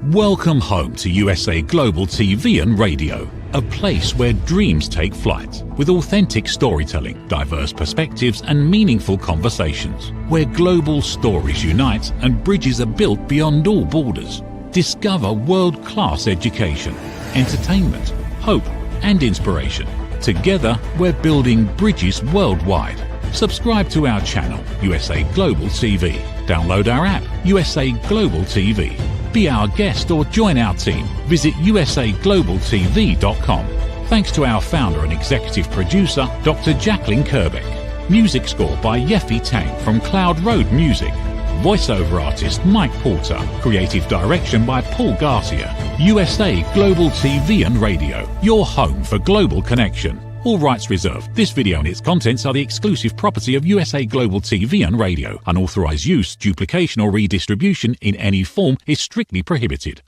Welcome home to USA Global TV and Radio, a place where dreams take flight, with authentic storytelling, diverse perspectives and meaningful conversations, where global stories unite and bridges are built beyond all borders. Discover world-class education, entertainment, hope and inspiration. Together, we're building bridges worldwide. Subscribe to our channel, USA Global TV. Download our app, USA Global TV. Be our guest or join our team. Visit usaglobaltv.com. Thanks to our founder and executive producer, Dr. Jacqueline Kerbeck. Music score by Yeffy Tang from Cloud Road Music. Voiceover artist Mike Porter. Creative direction by Paul Garcia. USA Global TV and Radio, your home for global connection. All rights reserved. This video and its contents are the exclusive property of USA Global TV and Radio. Unauthorized use, duplication or redistribution in any form is strictly prohibited.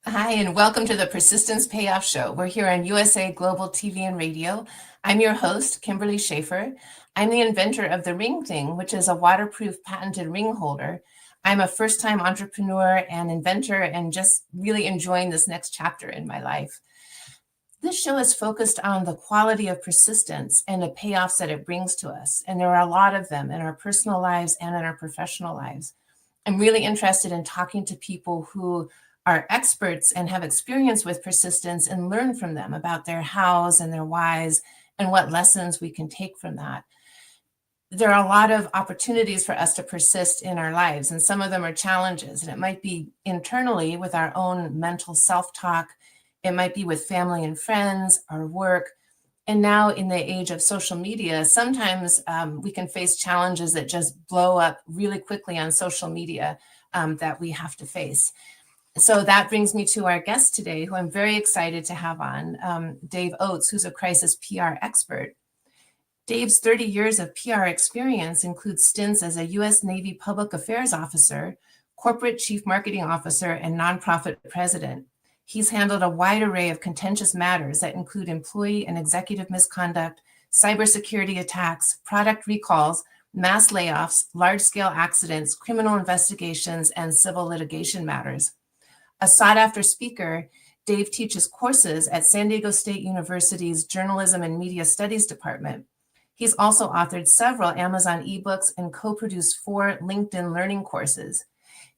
Hi, and welcome to the Persistence Payoff Show. We're here on USA Global TV and Radio. I'm your host, Kimberly Schafer. I'm the inventor of the Ring Thing, which is a waterproof patented ring holder. I'm a first-time entrepreneur and inventor and just really enjoying this next chapter in my life. This show is focused on the quality of persistence and the payoffs that it brings to us. And there are a lot of them in our personal lives and in our professional lives. I'm really interested in talking to people who are experts and have experience with persistence and learn from them about their hows and their whys and what lessons we can take from that. There are a lot of opportunities for us to persist in our lives, and some of them are challenges. And it might be internally with our own mental self-talk. It might be with family and friends, our work. And now in the age of social media, sometimes we can face challenges that just blow up really quickly on social media that we have to face. So that brings me to our guest today, who I'm very excited to have on, Dave Oates, who's a crisis PR expert. Dave's 30 years of PR experience includes stints as a U.S. Navy Public Affairs Officer, Corporate Chief Marketing Officer, and Nonprofit President. He's handled a wide array of contentious matters that include employee and executive misconduct, cybersecurity attacks, product recalls, mass layoffs, large-scale accidents, criminal investigations, and civil litigation matters. A sought-after speaker, Dave teaches courses at San Diego State University's Journalism and Media Studies Department. He's also authored several Amazon ebooks and co-produced 4 LinkedIn learning courses.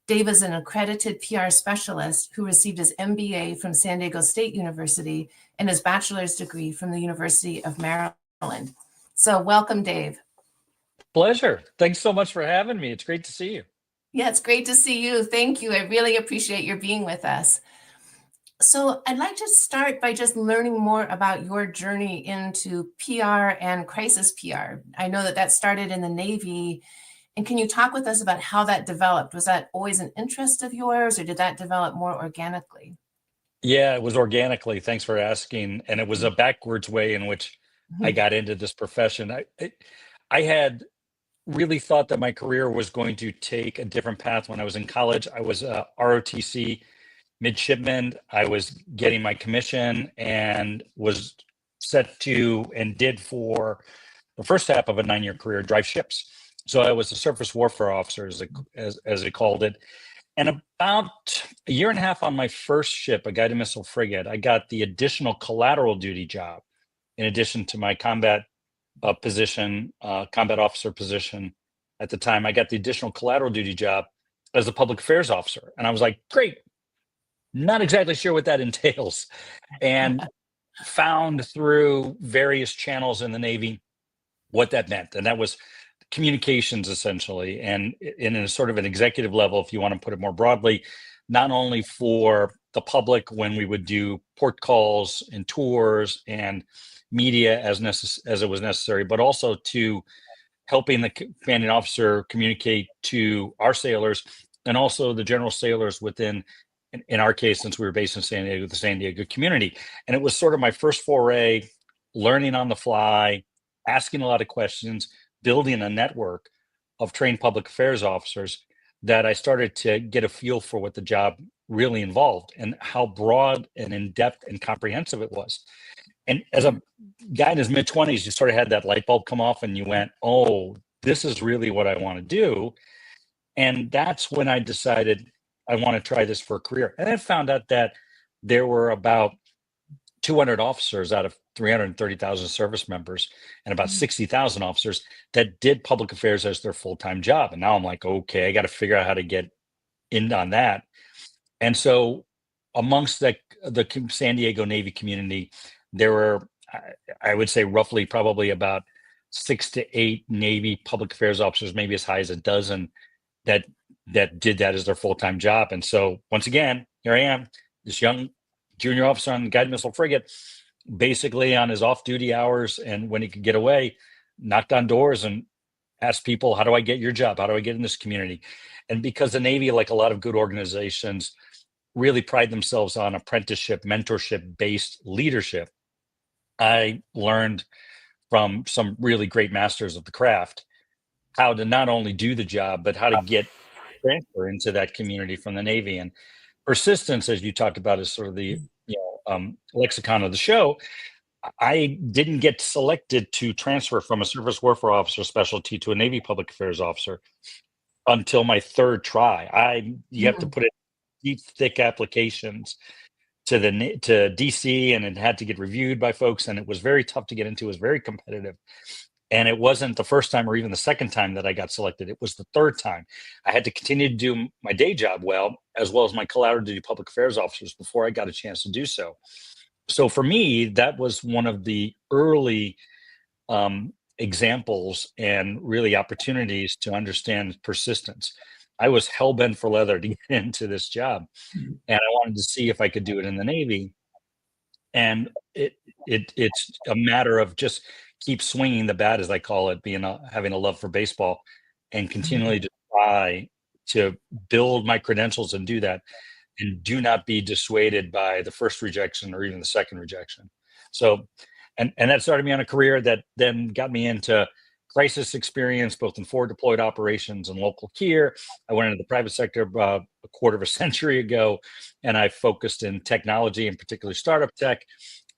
Dave is an accredited PR specialist who received his MBA from San Diego State University and his bachelor's degree from the University of Maryland. So welcome, Dave. Pleasure. Thanks so much for having me. It's great to see you. Yeah, it's great to see you. Thank you. I really appreciate your being with us. So I'd like to start by just learning more about your journey into PR and crisis PR. I know that started in the Navy. And can you talk with us about how that developed? Was that always an interest of yours, or did that develop more organically? Yeah, it was organically. Thanks for asking. And it was a backwards way in which I got into this profession. I had really thought that my career was going to take a different path. When I was in college, I was a ROTC midshipman. I was getting my commission and was set to and did for the first half of a 9-year career drive ships. So I was a surface warfare officer, as they called it. And about a year and a half on my first ship, a guided missile frigate, I got the additional collateral duty job in addition to my combat position, combat officer position. At the time, I got the additional collateral duty job as a public affairs officer. And I was like, great. Not exactly sure what that entails, and found through various channels in the Navy what that meant. And that was communications, essentially, and in a sort of an executive level, if you want to put it more broadly, not only for the public when we would do port calls and tours and media as it was necessary, but also to helping the commanding officer communicate to our sailors and also the general sailors within, in our case, since we were based in San Diego, the San Diego community. And it was sort of my first foray, learning on the fly, asking a lot of questions, building a network of trained public affairs officers, that I started to get a feel for what the job really involved and how broad and in-depth and comprehensive it was. And as a guy in his mid-20s, you sort of had that light bulb come off and you went, oh, this is really what I want to do. And that's when I decided I want to try this for a career. And I found out that there were about 200 officers out of 330,000 service members and about 60,000 officers that did public affairs as their full-time job. And now I'm like, okay, I got to figure out how to get in on that. And so amongst the San Diego Navy community, there were, I would say, roughly probably about 6 to 8 Navy public affairs officers, maybe as high as a dozen, that did that as their full-time job. And so once again, here I am, this young junior officer on the guided missile frigate, basically on his off-duty hours and when he could get away, knocked on doors and asked people, how do I get your job? How do I get in this community? And because the Navy, like a lot of good organizations, really pride themselves on apprenticeship, mentorship-based leadership, I learned from some really great masters of the craft how to not only do the job, but how to get transfer into that community from the Navy. And persistence, as you talked about, is sort of the lexicon of the show. I didn't get selected to transfer from a surface warfare officer specialty to a Navy public affairs officer until my third try. You have to put in deep, thick applications to DC, and it had to get reviewed by folks, and it was very tough to get into. It was very competitive. And it wasn't the first time or even the second time that I got selected. It was the third time. I had to continue to do my day job well as my collateral duty public affairs officers before I got a chance to do so. So for me, that was one of the early examples and really opportunities to understand persistence. I was hell-bent for leather to get into this job, and I wanted to see if I could do it in the Navy. And it's a matter of just keep swinging the bat, as I call it, having a love for baseball, and continually to try to build my credentials and do that, and do not be dissuaded by the first rejection or even the second rejection. So, and that started me on a career that then got me into crisis experience, both in forward deployed operations and local care. I went into the private sector about a quarter of a century ago, and I focused in technology, and particularly startup tech.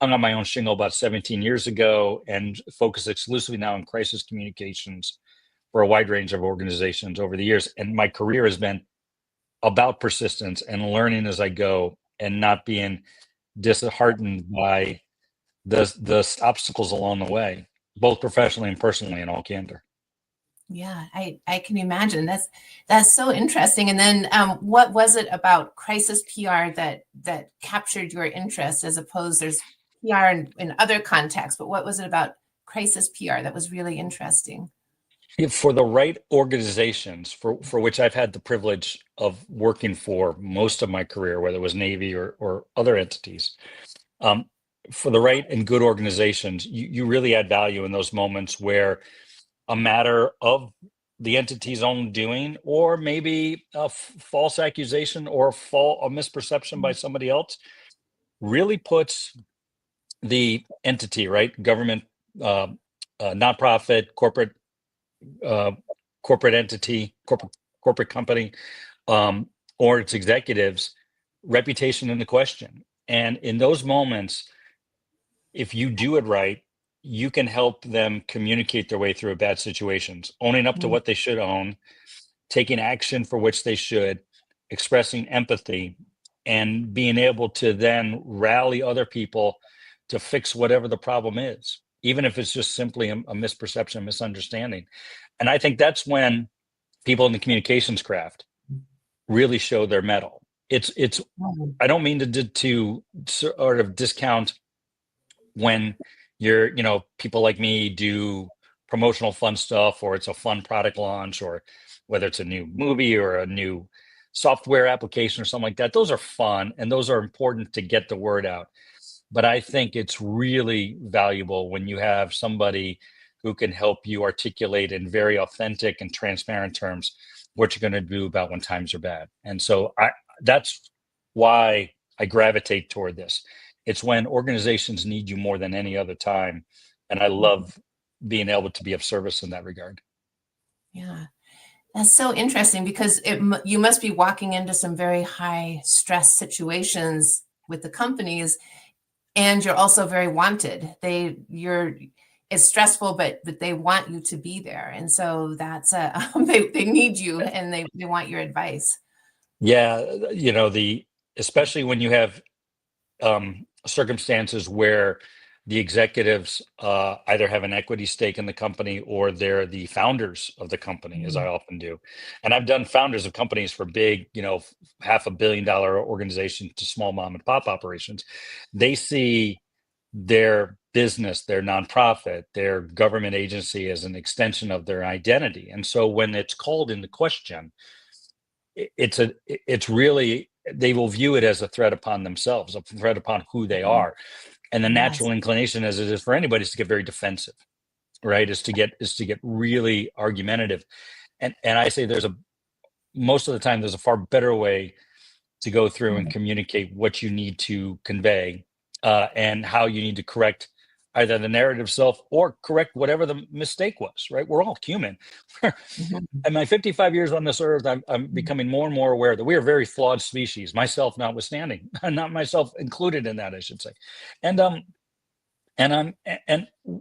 Hung on my own shingle about 17 years ago and focus exclusively now on crisis communications for a wide range of organizations over the years. And my career has been about persistence and learning as I go and not being disheartened by the obstacles along the way, both professionally and personally, in all candor. Yeah, I can imagine. That's so interesting. And then what was it about crisis PR that captured your interest, as opposed, there's PR in other contexts, but what was it about crisis PR that was really interesting? For the right organizations, for which I've had the privilege of working for most of my career, whether it was Navy or other entities, for the right and good organizations, you really add value in those moments where a matter of the entity's own doing, or maybe a false accusation or a misperception by somebody else, really puts the entity, right, government, nonprofit, corporate entity, corporate company, or its executives' reputation into question. And in those moments, if you do it right, you can help them communicate their way through bad situations, owning up to what they should own, taking action for which they should, expressing empathy, and being able to then rally other people to fix whatever the problem is, even if it's just simply a misperception, misunderstanding. And I think that's when people in the communications craft really show their mettle. I don't mean to sort of discount when people like me do promotional fun stuff, or it's a fun product launch, or whether it's a new movie or a new software application or something like that. Those are fun, and those are important to get the word out. But I think it's really valuable when you have somebody who can help you articulate in very authentic and transparent terms what you're going to do about when times are bad. And so that's why I gravitate toward this. It's when organizations need you more than any other time. And I love being able to be of service in that regard. Yeah, that's so interesting, because you must be walking into some very high stress situations with the companies, and you're also very wanted. it's stressful, but they want you to be there. And so that's they need you, and they want your advice. Yeah, especially when you have circumstances where the executives either have an equity stake in the company or they're the founders of the company, as I often do. And I've done founders of companies for big, $500 million organizations to small mom and pop operations. They see their business, their nonprofit, their government agency as an extension of their identity. And so when it's called into question, it's really, they will view it as a threat upon themselves, a threat upon who they are. And the natural inclination, as it is for anybody, is to get very defensive, right? Is to get really argumentative. And I say most of the time there's a far better way to go through and communicate what you need to convey, and how you need to correct either the narrative self or correct whatever the mistake was, right? We're all human. In my 55 years on this earth, I'm becoming more and more aware that we are a very flawed species, myself notwithstanding, not myself included in that, I should say. And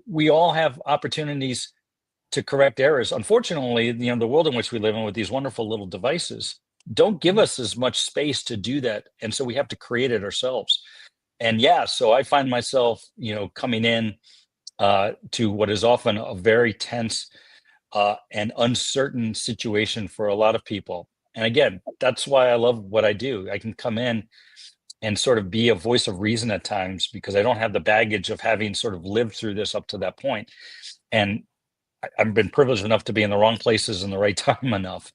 we all have opportunities to correct errors. Unfortunately, the world in which we live in with these wonderful little devices don't give us as much space to do that. And so we have to create it ourselves. And so I find myself, coming in to what is often a very tense and uncertain situation for a lot of people. And again, that's why I love what I do. I can come in and sort of be a voice of reason at times because I don't have the baggage of having sort of lived through this up to that point. And I've been privileged enough to be in the wrong places in the right time enough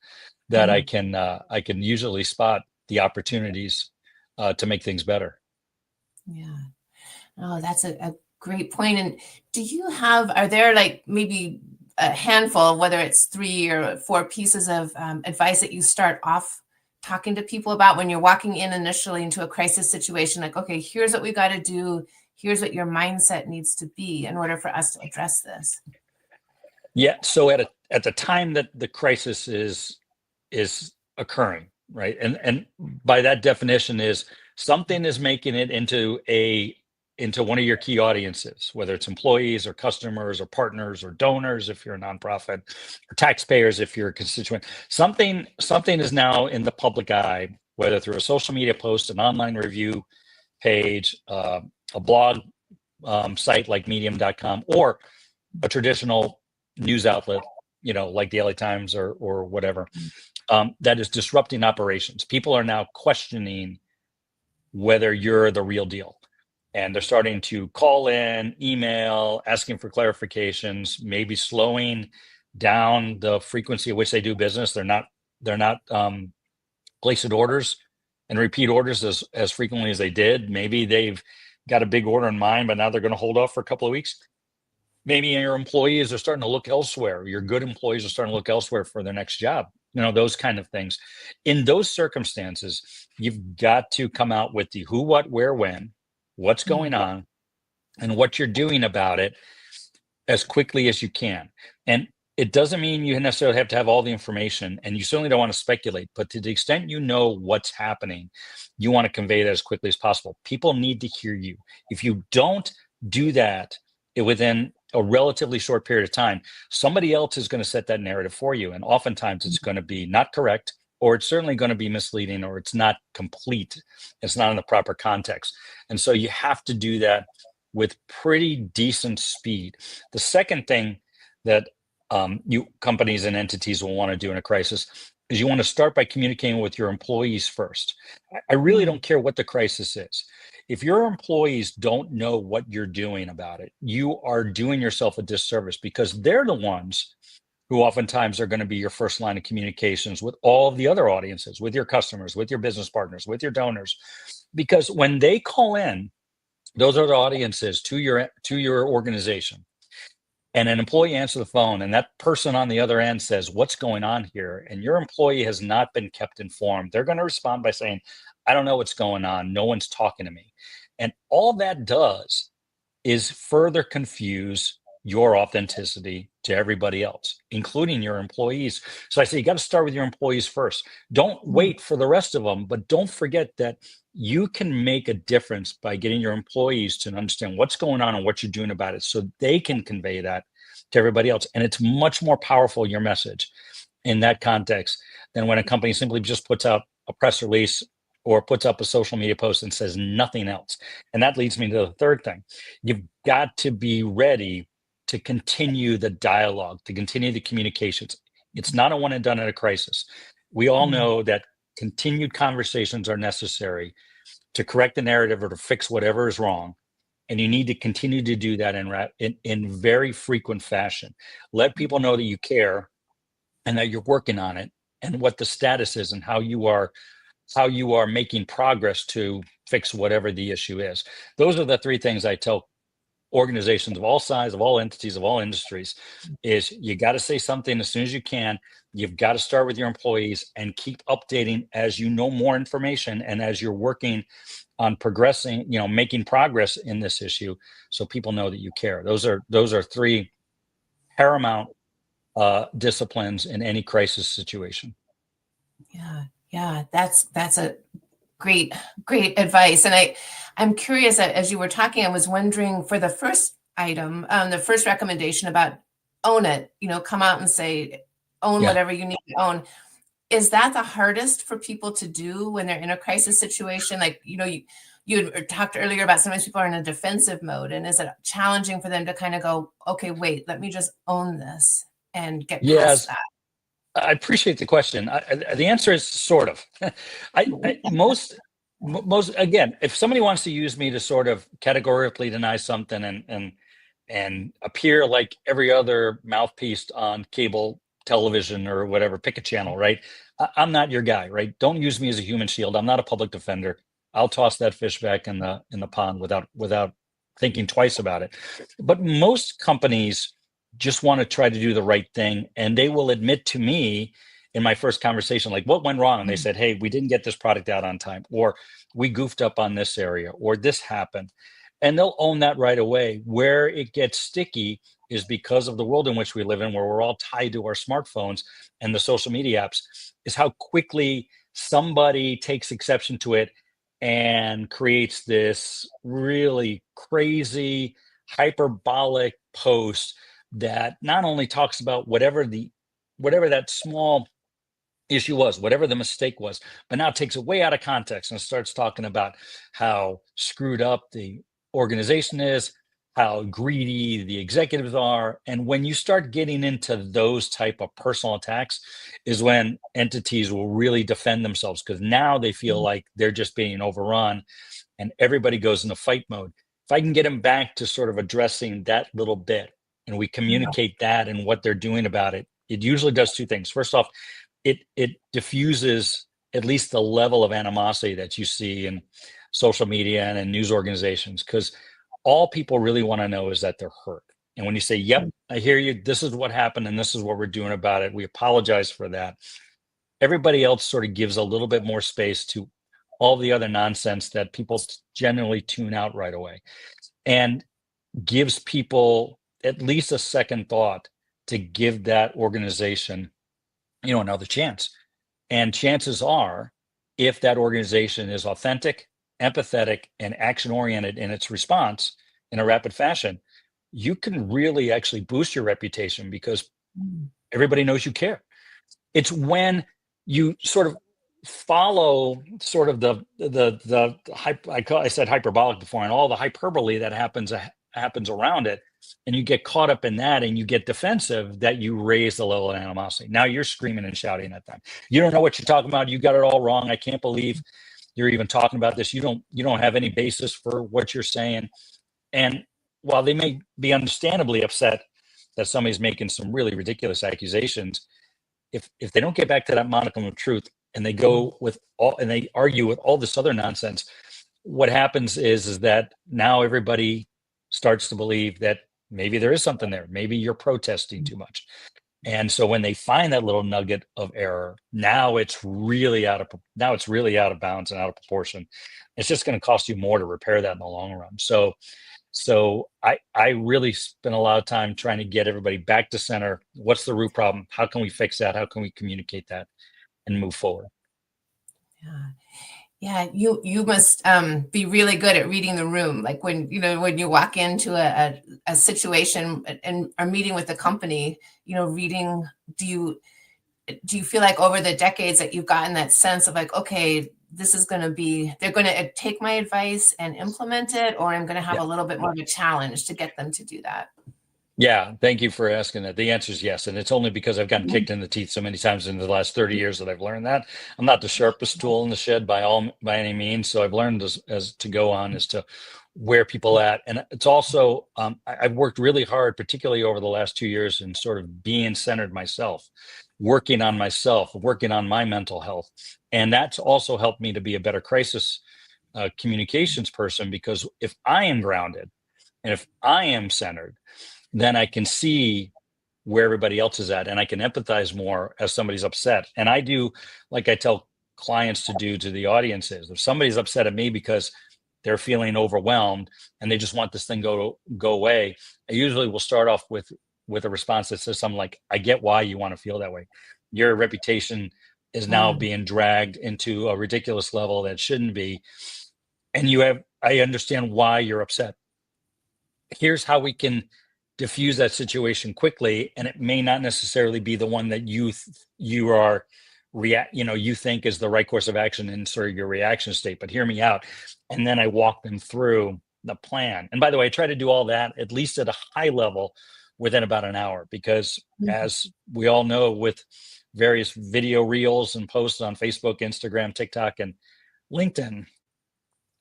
that I can usually spot the opportunities to make things better. Yeah. Oh, that's a great point. And are there like maybe a handful, whether it's 3 or 4 pieces of advice that you start off talking to people about when you're walking in initially into a crisis situation? Like, okay, here's what we got to do. Here's what your mindset needs to be in order for us to address this. Yeah. So at the time that the crisis is occurring, right? And by that definition is something is making it into one of your key audiences, whether it's employees or customers or partners or donors if you're a nonprofit, or taxpayers if you're a constituent. Something is now in the public eye, whether through a social media post, an online review page, a blog site like medium.com, or a traditional news outlet, like the LA Times or whatever, that is disrupting operations. People are now questioning whether you're the real deal. And they're starting to call in, email, asking for clarifications, maybe slowing down the frequency at which they do business. They're not placing orders and repeat orders as frequently as they did. Maybe they've got a big order in mind, but now they're going to hold off for a couple of weeks. Maybe your employees are starting to look elsewhere. Your good employees are starting to look elsewhere for their next job. Those kind of things. In those circumstances, you've got to come out with the who, what, where, when, what's going on, and what you're doing about it as quickly as you can. And it doesn't mean you necessarily have to have all the information, and you certainly don't want to speculate, but to the extent you know what's happening, you want to convey that as quickly as possible. People need to hear you. If you don't do that within a relatively short period of time, somebody else is going to set that narrative for you. And oftentimes it's going to be not correct, or it's certainly going to be misleading, or it's not complete. It's not in the proper context. And so you have to do that with pretty decent speed. The second thing that you companies and entities will want to do in a crisis is you want to start by communicating with your employees first. I really don't care what the crisis is. If your employees don't know what you're doing about it, you are doing yourself a disservice, because they're the ones who oftentimes are going to be your first line of communications with all of the other audiences, with your customers, with your business partners, with your donors. Because when they call in, those are the audiences to your organization. And an employee answers the phone, and that person on the other end says, "What's going on here?" And your employee has not been kept informed. They're going to respond by saying, "I don't know what's going on. No one's talking to me." And all that does is further confuse your authenticity to everybody else, including your employees. So I say, you got to start with your employees first. Don't wait for the rest of them, but don't forget that you can make a difference by getting your employees to understand what's going on and what you're doing about it, so they can convey that to everybody else. And it's much more powerful, your message, in that context, than when a company simply just puts out a press release or puts up a social media post and says nothing else. And that leads me to the third thing. You've got to be ready to continue the dialogue, to continue the communications. It's not a one and done at a crisis. We all know that continued conversations are necessary to correct the narrative or to fix whatever is wrong. And you need to continue to do that in very frequent fashion. Let people know that you care and that you're working on it, and what the status is, and how you are making progress to fix whatever the issue is. Those are the three things I tell organizations of all sizes, of all entities, of all industries, is you got to say something as soon as you can. You've got to start with your employees and keep updating as you know more information and as you're working on progressing, making progress in this issue, so people know that you care. Those are three paramount disciplines in any crisis situation. Yeah, that's a great advice. And I'm curious, as you were talking, I was wondering, for the first item, the first recommendation about own it, come out and say, own whatever you need to own. Is that the hardest for people to do when they're in a crisis situation? Like, you had talked earlier about sometimes people are in a defensive mode, and is it challenging for them to kind of go, okay, wait, let me just own this and get past that? I appreciate the question. The answer is sort of. Most again, if somebody wants to use me to sort of categorically deny something and appear like every other mouthpiece on cable television or whatever, pick a channel, right? I'm not your guy, right? Don't use me as a human shield. I'm not a public defender. I'll toss that fish back in the pond without thinking twice about it. But most companies just want to try to do the right thing, and they will admit to me in my first conversation, like, what went wrong? And they said, hey, we didn't get this product out on time, or we goofed up on this area, or this happened. And they'll own that right away. Where it gets sticky is because of the world in which we live in, where we're all tied to our smartphones and the social media apps, is how quickly somebody takes exception to it and creates this really crazy, hyperbolic post that not only talks about whatever that small issue was, whatever the mistake was, but now takes it way out of context and starts talking about how screwed up the organization is, how greedy the executives are. And when you start getting into those type of personal attacks is when entities will really defend themselves, because now they feel like they're just being overrun and everybody goes into fight mode. If I can get them back to sort of addressing that little bit, and we communicate that and what they're doing about it, it usually does two things. First off, it diffuses at least the level of animosity that you see in social media and in news organizations, because all people really want to know is that they're hurt. And when you say, yep, I hear you, this is what happened and this is what we're doing about it, we apologize for that, everybody else sort of gives a little bit more space to all the other nonsense that people generally tune out right away, and gives people at least a second thought to give that organization, another chance. And chances are, if that organization is authentic, empathetic, and action-oriented in its response in a rapid fashion, you can really actually boost your reputation because everybody knows you care. It's when you sort of follow sort of I said hyperbolic before, and all the hyperbole that happens around it, and you get caught up in that and you get defensive, that you raise the level of animosity. Now you're screaming and shouting at them. You don't know what you're talking about. You got it all wrong. I can't believe you're even talking about this. You don't have any basis for what you're saying. And while they may be understandably upset that somebody's making some really ridiculous accusations, if they don't get back to that modicum of truth and they go with all, and they argue with all this other nonsense, what happens is that now everybody starts to believe that maybe there is something there. Maybe you're protesting too much. And so when they find that little nugget of error, now it's really out of bounds and out of proportion. It's just going to cost you more to repair that in the long run. So So I really spent a lot of time trying to get everybody back to center. What's the root problem? How can we fix that? How can we communicate that and move forward? Yeah. Yeah, you must be really good at reading the room. Like when you walk into a situation and are meeting with the company, reading. Do you feel like over the decades that you've gotten that sense of like, okay, this is going to be, they're going to take my advice and implement it, or I'm going to have a little bit more of a challenge to get them to do that? Yeah, thank you for asking that. The answer is yes, and it's only because I've gotten kicked in the teeth so many times in the last 30 years that I've learned that. I'm not the sharpest tool in the shed by any means, so I've learned as to go on as to where people at. And it's also I've worked really hard, particularly over the last 2 years, in sort of being centered myself, working on myself, working on my mental health, and that's also helped me to be a better crisis communications person, because if I am grounded and if I am centered, then I can see where everybody else is at, and I can empathize more as somebody's upset. And I do, like I tell clients to do to the audiences, if somebody's upset at me because they're feeling overwhelmed and they just want this thing go away, I usually will start off with a response that says something like, I get why you want to feel that way. Your reputation is now being dragged into a ridiculous level that shouldn't be. And I understand why you're upset. Here's how we can diffuse that situation quickly, and it may not necessarily be the one that you think is the right course of action in sort of your reaction state, but hear me out. And then I walk them through the plan. And by the way, I try to do all that at least at a high level within about an hour, because as we all know, with various video reels and posts on Facebook, Instagram, TikTok, and LinkedIn,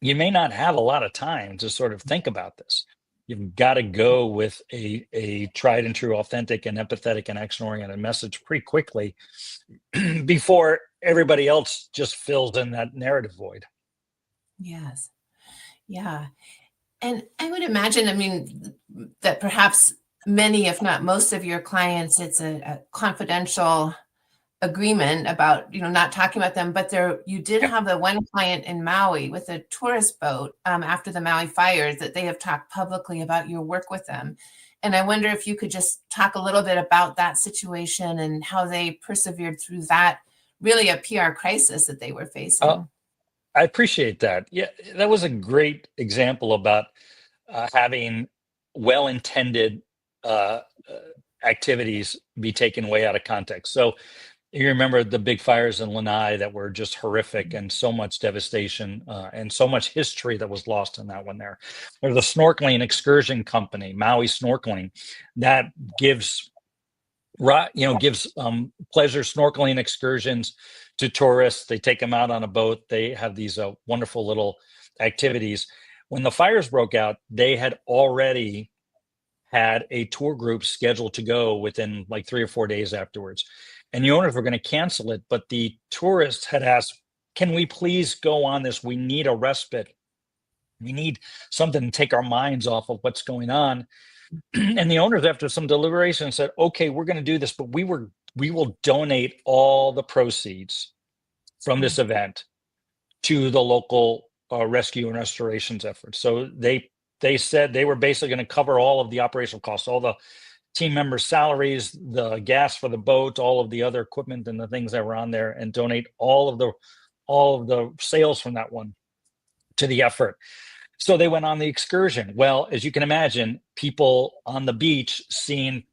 you may not have a lot of time to sort of think about this. You've got to go with a tried and true, authentic and empathetic and action-oriented message pretty quickly before everybody else just fills in that narrative void. Yes. Yeah. And I would imagine, I mean, that perhaps many, if not most of your clients, it's a confidential agreement about, not talking about them, but you did have the one client in Maui with a tourist boat after the Maui fires that they have talked publicly about your work with them. And I wonder if you could just talk a little bit about that situation and how they persevered through that, really a PR crisis that they were facing. I appreciate that. Yeah, that was a great example about having well-intended activities be taken way out of context. So you remember the big fires in Lanai that were just horrific, and so much devastation and so much history that was lost in that one there. There's a snorkeling excursion company, Maui Snorkeling, that gives pleasure snorkeling excursions to tourists. They take them out on a boat. They have these wonderful little activities. When the fires broke out, they had already had a tour group scheduled to go within like 3 or 4 days afterwards. And the owners were going to cancel it, but the tourists had asked, can we please go on this? We need a respite. We need something to take our minds off of what's going on. And the owners, after some deliberation, said, okay, we're going to do this, but we will donate all the proceeds from this event to the local rescue and restorations efforts. So they said they were basically going to cover all of the operational costs, all the team members' salaries, the gas for the boat, all of the other equipment and the things that were on there, and donate all of the sales from that one to the effort. So they went on the excursion. Well, as you can imagine, people on the beach seeing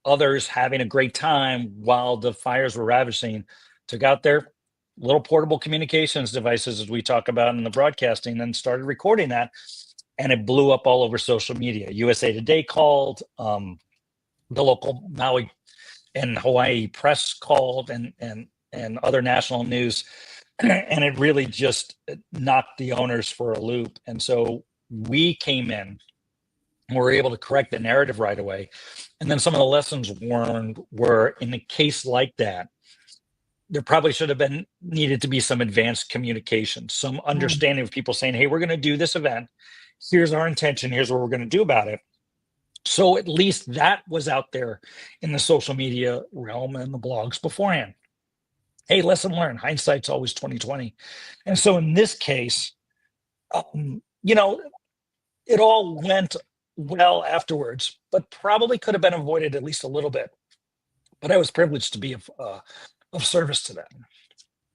others having a great time while the fires were ravaging, took out their little portable communications devices, as we talk about in the broadcasting, and started recording that. And it blew up all over social media. USA Today called, the local Maui and Hawaii press called, and other national news. And it really just knocked the owners for a loop. And so we came in and were able to correct the narrative right away. And then some of the lessons learned were, in a case like that, there probably should have needed to be some advanced communication, some understanding of people saying, hey, we're going to do this event. Here's our intention. Here's what we're going to do about it. So at least that was out there in the social media realm and the blogs beforehand. Hey, lesson learned. Hindsight's always 2020. And so in this case, it all went well afterwards, but probably could have been avoided at least a little bit. But I was privileged to be of service to them.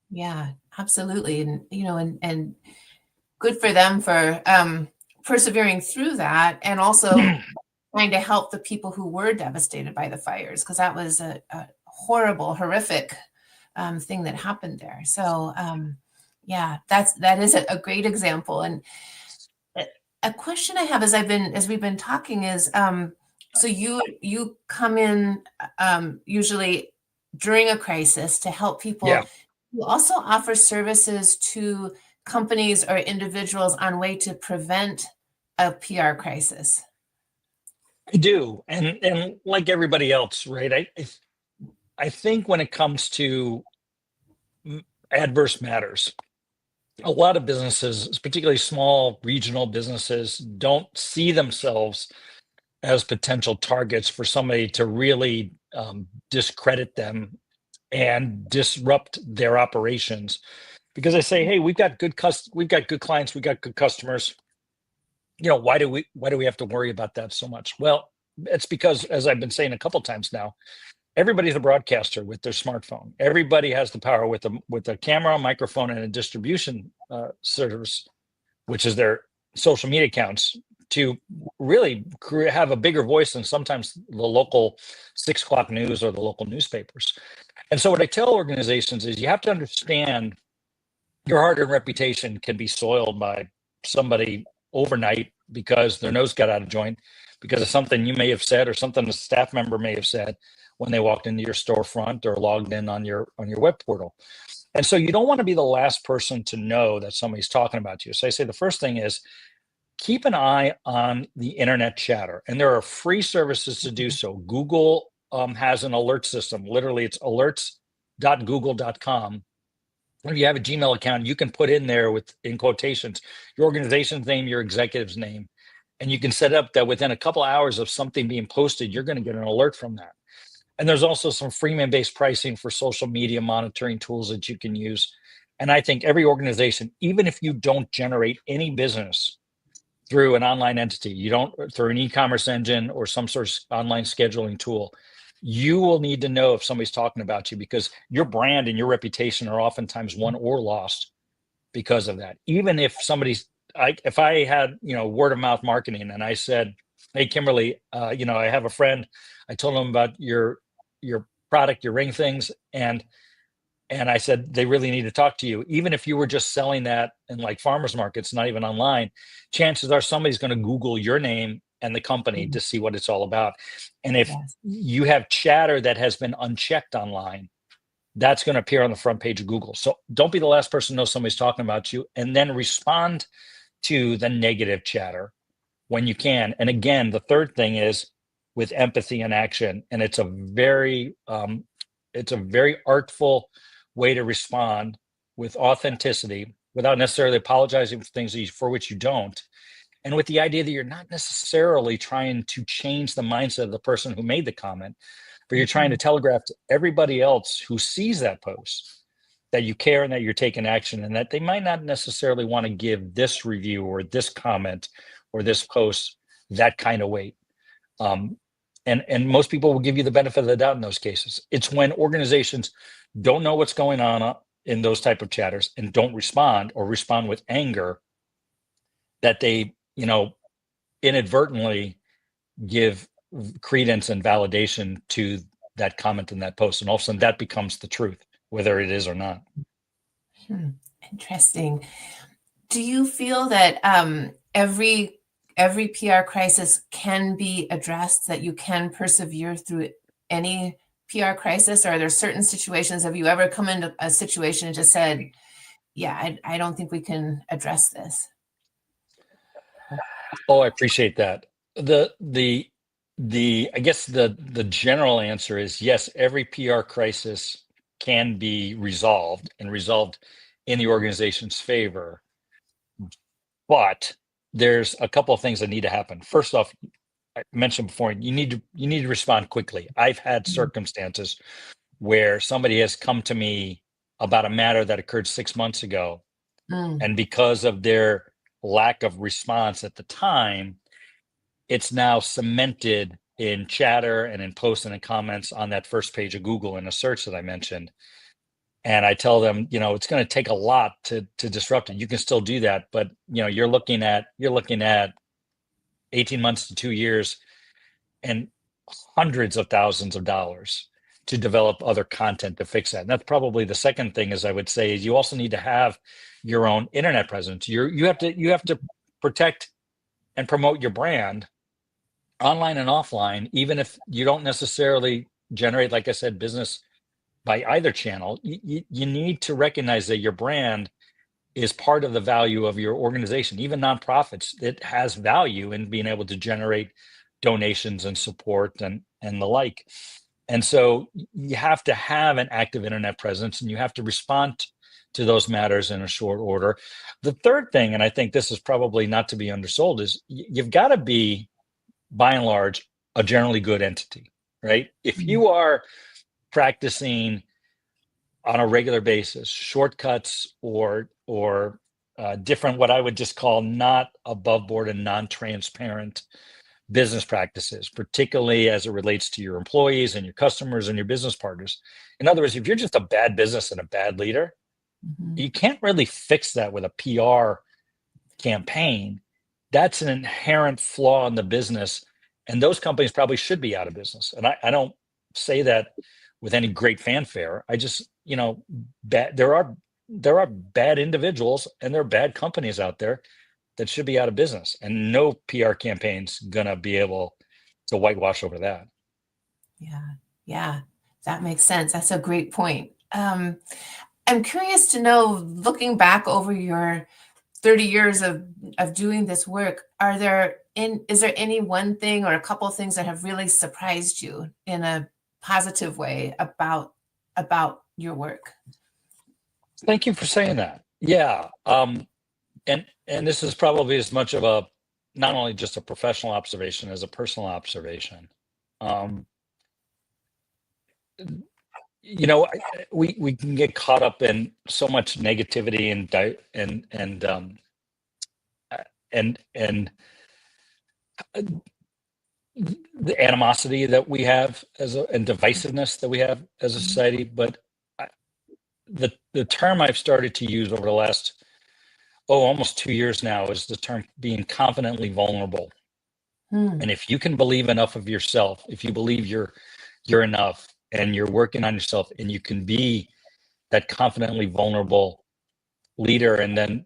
Yeah, absolutely. And, and good for them for persevering through that, and also trying to help the people who were devastated by the fires, because that was a horrible, horrific thing that happened there. So yeah, that is a great example. And a question I have as we've been talking is, so you come in usually during a crisis to help people. Yeah, You also offer services to companies or individuals on way to prevent a PR crisis. I do. And like everybody else, right? I think when it comes to adverse matters, a lot of businesses, particularly small regional businesses, don't see themselves as potential targets for somebody to really discredit them and disrupt their operations, because they say, "Hey, we've got good clients, we've got good customers. Why do we have to worry about that so much?" Well, it's because, as I've been saying a couple times now, everybody's a broadcaster with their smartphone. Everybody has the power with a camera, a microphone, and a distribution service, which is their social media accounts, to really have a bigger voice than sometimes the local 6 o'clock news or the local newspapers. And so what I tell organizations is, you have to understand your hard-earned reputation can be soiled by somebody overnight because their nose got out of joint because of something you may have said or something a staff member may have said when they walked into your storefront or logged in on your web portal. And so you don't want to be the last person to know that somebody's talking about you. So I say the first thing is, keep an eye on the internet chatter, and there are free services to do so. Google has an alert system. Literally, it's alerts.google.com. If you have a Gmail account, you can put in there, in quotations, your organization's name, your executive's name, and you can set up that within a couple of hours of something being posted, you're going to get an alert from that. And there's also some freemium-based pricing for social media monitoring tools that you can use. And I think every organization, even if you don't generate any business through an online entity, you don't through an e-commerce engine or some sort of online scheduling tool, you will need to know if somebody's talking about you, because your brand and your reputation are oftentimes won or lost because of that. Even if if I had, word of mouth marketing and I said, "Hey, Kimberly, I have a friend. I told him about your product, your ring things, and I said they really need to talk to you." Even if you were just selling that in like farmers markets, not even online, chances are somebody's going to Google your name and the company to see what it's all about. And if you have chatter that has been unchecked online, that's going to appear on the front page of Google. So don't be the last person to know somebody's talking about you, and then respond to the negative chatter when you can. And again, the third thing is with empathy and action. And it's a very artful way to respond with authenticity without necessarily apologizing for things for which you don't. And with the idea that you're not necessarily trying to change the mindset of the person who made the comment, but you're trying to telegraph to everybody else who sees that post that you care and that you're taking action, and that they might not necessarily want to give this review or this comment or this post that kind of weight. And most people will give you the benefit of the doubt in those cases. It's when organizations don't know what's going on in those type of chatters and don't respond, or respond with anger, that they, inadvertently give credence and validation to that comment in that post. And all of a sudden that becomes the truth, whether it is or not. Interesting. Do you feel that every PR crisis can be addressed, that you can persevere through any PR crisis? Or are there certain situations, have you ever come into a situation and just said, yeah, I don't think we can address this? Oh, I appreciate that. I guess the general answer is yes, every PR crisis can be resolved and resolved in the organization's favor. But there's a couple of things that need to happen. First off, I mentioned before, you need to respond quickly. I've had circumstances where somebody has come to me about a matter that occurred 6 months ago, and because of their lack of response at the time, it's now cemented in chatter and in posts and in comments on that first page of Google in a search that I mentioned. And I tell them, it's going to take a lot to disrupt it. You can still do that, but you're looking at 18 months to 2 years and hundreds of thousands of dollars to develop other content to fix that. And that's probably the second thing, is I would say, is you also need to have your own internet presence. You have to protect and promote your brand online and offline, even if you don't necessarily generate, like I said, business by either channel. You need to recognize that your brand is part of the value of your organization. Even nonprofits, it has value in being able to generate donations and support and the like. And so you have to have an active internet presence, and you have to respond to those matters in a short order. The third thing, and I think this is probably not to be undersold, is you've got to be, by and large, a generally good entity, right? If you are practicing on a regular basis shortcuts or different, what I would just call not above board and non-transparent business practices, particularly as it relates to your employees and your customers and your business partners. In other words, if you're just a bad business and a bad leader, you can't really fix that with a PR campaign. That's an inherent flaw in the business, and those companies probably should be out of business. And I don't say that with any great fanfare. I just, there are bad individuals and there are bad companies out there that should be out of business, and no PR campaign's gonna be able to whitewash over that. Yeah, that makes sense. That's a great point. I'm curious to know, looking back over your 30 years of doing this work, is there any one thing or a couple of things that have really surprised you in a positive way about your work? Thank you for saying that. Yeah. And this is probably as much of a, not only just a professional observation as a personal observation. We can get caught up in so much negativity and the animosity that we have and divisiveness that we have as a society. But the term I've started to use over the last almost 2 years now is the term being confidently vulnerable. And if you can believe enough of yourself, if you believe you're enough and you're working on yourself, and you can be that confidently vulnerable leader, and then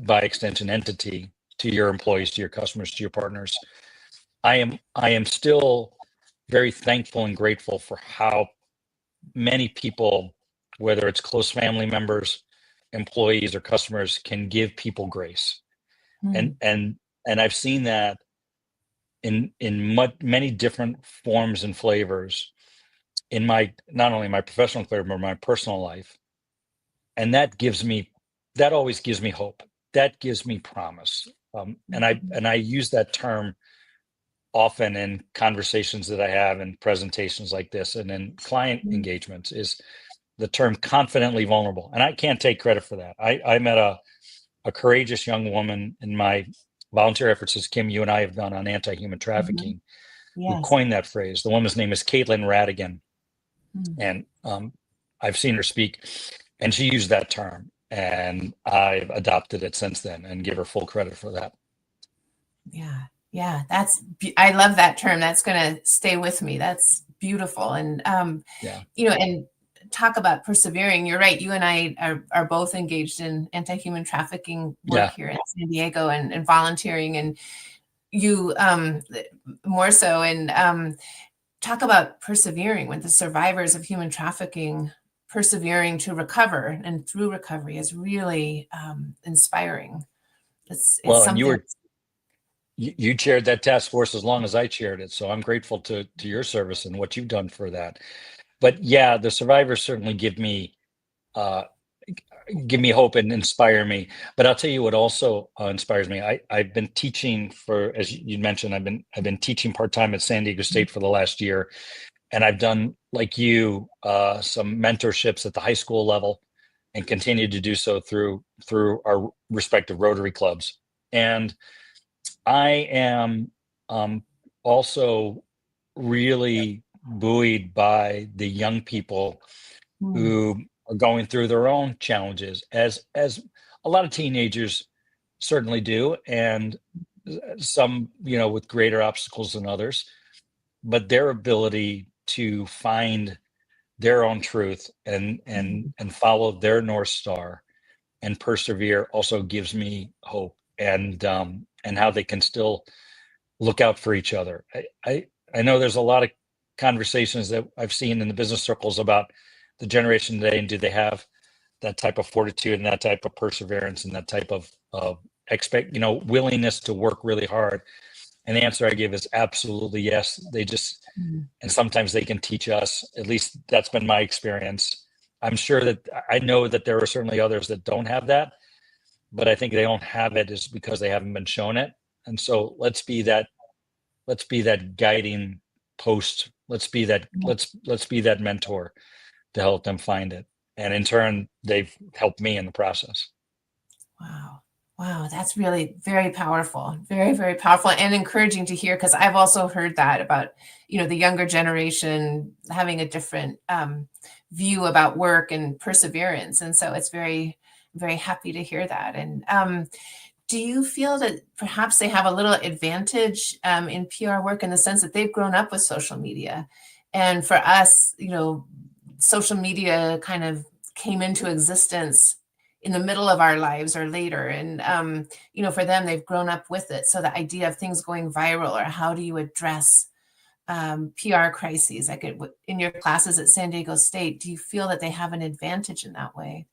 by extension entity, to your employees, to your customers, to your partners, I am still very thankful and grateful for how many people, whether it's close family members, employees, or customers, can give people grace. And I've seen that in many different forms and flavors in not only my professional career, but my personal life. And that always gives me hope. That gives me promise. And I use that term often in conversations that I have in presentations like this and in client engagements, is the term confidently vulnerable. And I can't take credit for that. I met a courageous young woman in my volunteer efforts, as Kim, you and I have done on anti-human trafficking, who coined that phrase. The woman's name is Caitlin Radigan. And I've seen her speak, and she used that term, and I've adopted it since then and give her full credit for that. Yeah, I love that term. That's going to stay with me. That's beautiful. And, and talk about persevering. You're right. You and I are both engaged in anti-human trafficking work here in San Diego, and volunteering, and you more so. And talk about persevering with the survivors of human trafficking, persevering to recover, and through recovery is really inspiring. It's something. You chaired that task force as long as I chaired it, so I'm grateful to your service and what you've done for that. But yeah, the survivors certainly give me hope and inspire me. But I'll tell you what also inspires me. I've been teaching for, as you mentioned, I've been teaching part-time at San Diego State for the last year, and I've done, like you, some mentorships at the high school level, and continue to do so through our respective Rotary clubs. And I am also really buoyed by the young people Mm, who are going through their own challenges, as a lot of teenagers certainly do, and some, with greater obstacles than others. But their ability to find their own truth and follow their North Star and persevere also gives me hope, and how they can still look out for each other. I know there's a lot of conversations that I've seen in the business circles about the generation today, and do they have that type of fortitude and that type of perseverance and that type of willingness to work really hard. And the answer I give is absolutely yes. They just, mm, and sometimes they can teach us. At least that's been my experience. I'm sure that I know that there are certainly others that don't have that, but I think they don't have it is because they haven't been shown it. And so let's be that guiding post. Let's be that mm. let's be that mentor to help them find it. And in turn, they've helped me in the process. Wow. Wow, that's really very powerful, very, very powerful and encouraging to hear, because I've also heard that about, the younger generation having a different view about work and perseverance. And so it's very, very happy to hear that. And do you feel that perhaps they have a little advantage in PR work in the sense that they've grown up with social media? And for us, social media kind of came into existence in the middle of our lives or later. And, for them, they've grown up with it. So the idea of things going viral, or how do you address PR crises, like in your classes at San Diego State, do you feel that they have an advantage in that way?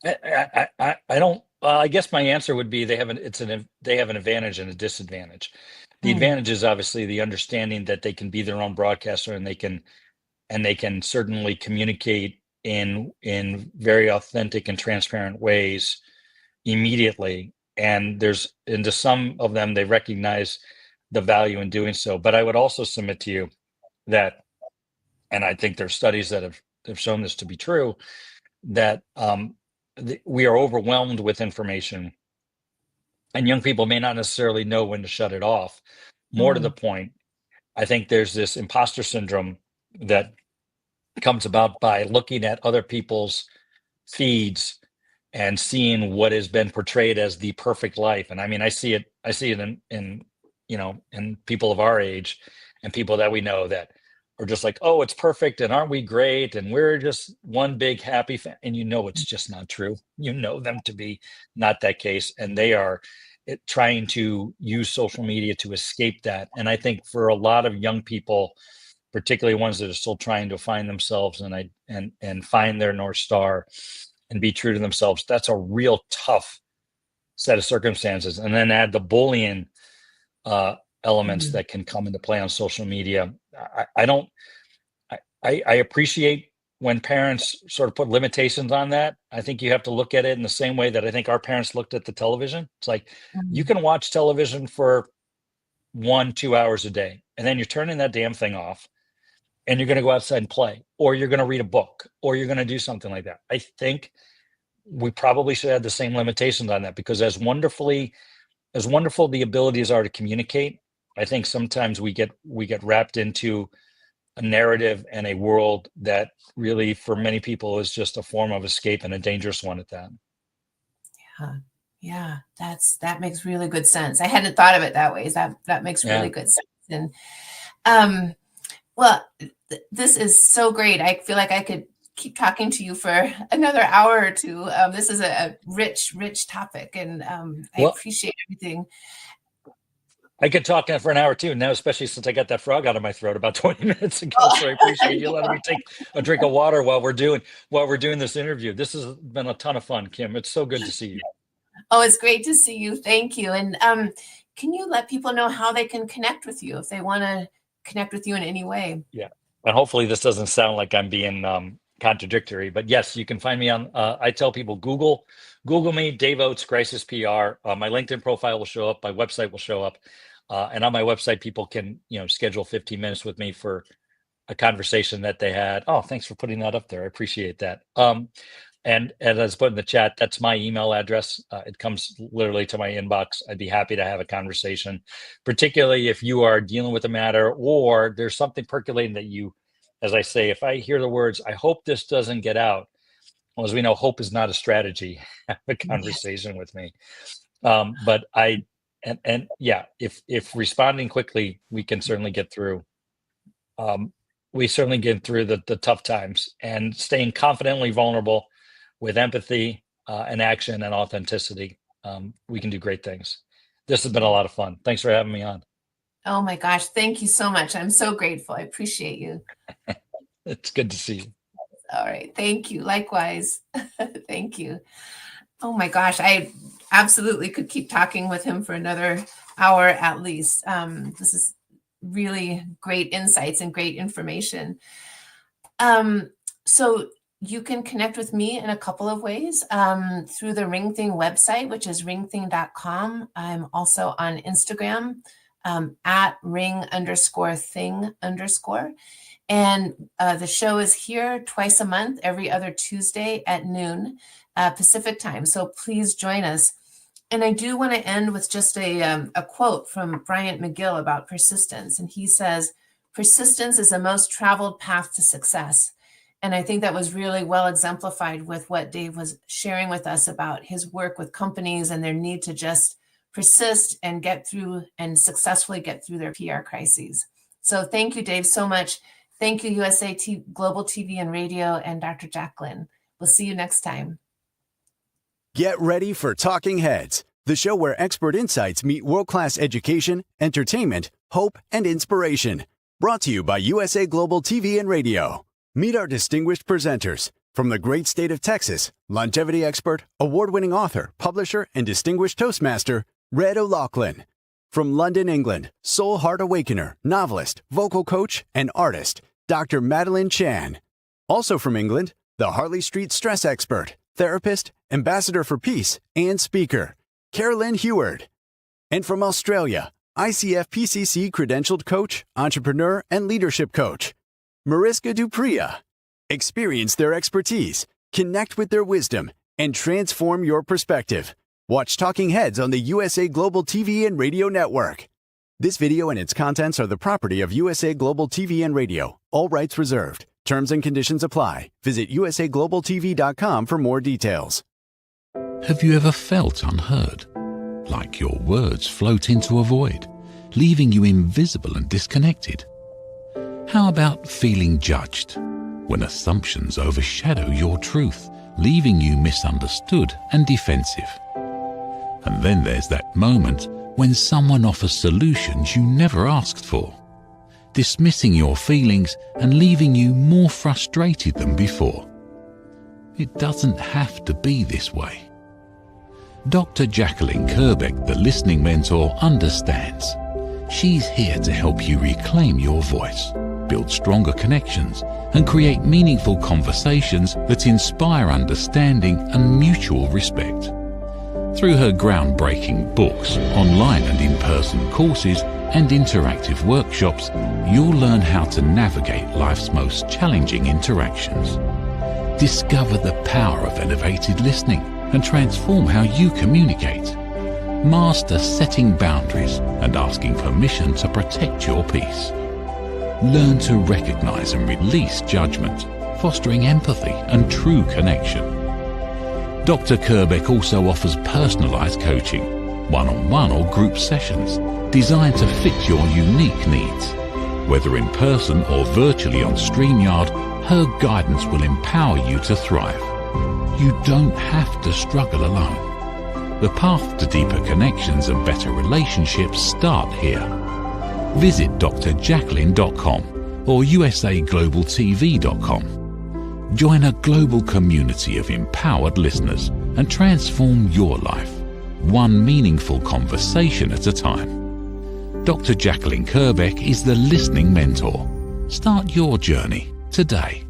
I don't. I guess my answer would be they have an advantage and a disadvantage. The Mm, advantage is obviously the understanding that they can be their own broadcaster, and they can certainly communicate in very authentic and transparent ways immediately. And to some of them, they recognize the value in doing so. But I would also submit to you that, and I think there's studies that have shown this to be true, that we are overwhelmed with information, and young people may not necessarily know when to shut it off. More to the mm, point, I think there's this imposter syndrome that comes about by looking at other people's feeds and seeing what has been portrayed as the perfect life. And I mean, I see it in people of our age and people that we know that are just like, oh, it's perfect, and aren't we great, and we're just one big happy and it's just not true. You know them to be not that case, and they are trying to use social media to escape that. And I think for a lot of young people, particularly ones that are still trying to find themselves and find their North Star and be true to themselves, that's a real tough set of circumstances. And then add the bullying elements mm, that can come into play on social media. I don't. I appreciate when parents sort of put limitations on that. I think you have to look at it in the same way that I think our parents looked at the television. It's like you mm, can watch television for 1-2 hours a day, and then you're turning that damn thing off, and you're going to go outside and play, or you're going to read a book, or you're going to do something like that. I think we probably should have the same limitations on that, because as wonderful the abilities are to communicate, I think sometimes we get wrapped into a narrative and a world that really, for many people, is just a form of escape, and a dangerous one at that. yeah. Yeah, that makes really good sense. I hadn't thought of it that way. That makes really Yeah. good sense. And um, well, this is so great. I feel like I could keep talking to you for another hour or two. This is a rich, rich topic, and I Well, appreciate everything. I could talk for an hour too now, especially since I got that frog out of my throat about 20 minutes ago. Oh, So I appreciate you letting yeah. me take a drink of water while we're doing this interview. This has been a ton of fun, Kim. It's so good to see you. Oh, it's great to see you. Thank you. And can you let people know how they can connect with you if they want to connect with you in any way? Yeah. And hopefully this doesn't sound like I'm being contradictory, but yes, you can find me on, I tell people, Google me, Dave Oates, Crisis PR. My LinkedIn profile will show up, my website will show up. And on my website, people can, schedule 15 minutes with me for a conversation that they had. Oh, thanks for putting that up there. I appreciate that. And as put in the chat, that's my email address. It comes literally to my inbox. I'd be happy to have a conversation, particularly if you are dealing with a matter or there's something percolating that you, as I say, if I hear the words, I hope this doesn't get out. Well, as we know, hope is not a strategy. Have a conversation with me. But if responding quickly, we can certainly get through. We certainly get through the tough times, and staying confidently vulnerable with empathy and action and authenticity. We can do great things. This has been a lot of fun. Thanks for having me on. Oh my gosh, thank you so much. I'm so grateful. I appreciate you. It's good to see you. All right. Thank you. Likewise. Thank you. Oh my gosh. I absolutely could keep talking with him for another hour at least. This is really great insights and great information. So you can connect with me in a couple of ways through the Ring Thing website, which is ringthing.com. I'm also on Instagram at ring_thing_. And the show is here twice a month, every other Tuesday at noon Pacific time. So please join us. And I do want to end with just a quote from Bryant McGill about persistence. And he says, persistence is the most traveled path to success. And I think that was really well exemplified with what Dave was sharing with us about his work with companies and their need to just persist and get through and successfully get through their PR crises. So thank you, Dave, so much. Thank you, USA Global TV and Radio, and Dr. Jacqueline. We'll see you next time. Get ready for Talking Heads, the show where expert insights meet world-class education, entertainment, hope, and inspiration. Brought to you by USA Global TV and Radio. Meet our distinguished presenters. From the great state of Texas, longevity expert, award-winning author, publisher, and distinguished Toastmaster, Red O'Loughlin. From London, England, soul heart awakener, novelist, vocal coach, and artist, Dr. Madeline Chan. Also from England, the Harley Street stress expert, therapist, ambassador for peace, and speaker, Carolyn Heward. And from Australia, ICF PCC credentialed coach, entrepreneur, and leadership coach, Mariska Dupria. Experience their expertise, connect with their wisdom, and transform your perspective. Watch Talking Heads on the USA Global TV and Radio Network. This video and its contents are the property of USA Global TV and Radio. All rights reserved. Terms and conditions apply. Visit usaglobaltv.com for more details. Have you ever felt unheard? Like your words float into a void, leaving you invisible and disconnected? How about feeling judged, when assumptions overshadow your truth, leaving you misunderstood and defensive? And then there's that moment when someone offers solutions you never asked for, dismissing your feelings and leaving you more frustrated than before. It doesn't have to be this way. Dr. Jacqueline Kerbeck, the listening mentor, understands. She's here to help you reclaim your voice, build stronger connections, and create meaningful conversations that inspire understanding and mutual respect. Through her groundbreaking books, online and in-person courses, and interactive workshops, you'll learn how to navigate life's most challenging interactions. Discover the power of elevated listening and transform how you communicate. Master setting boundaries and asking permission to protect your peace. Learn to recognize and release judgment, fostering empathy and true connection. Dr. Kerbeck also offers personalized coaching, one-on-one or group sessions, designed to fit your unique needs. Whether in person or virtually on StreamYard, her guidance will empower you to thrive. You don't have to struggle alone. The path to deeper connections and better relationships start here. Visit drjacqueline.com or usaglobaltv.com. Join a global community of empowered listeners and transform your life, one meaningful conversation at a time. Dr. Jacqueline Kerbeck is the listening mentor. Start your journey today.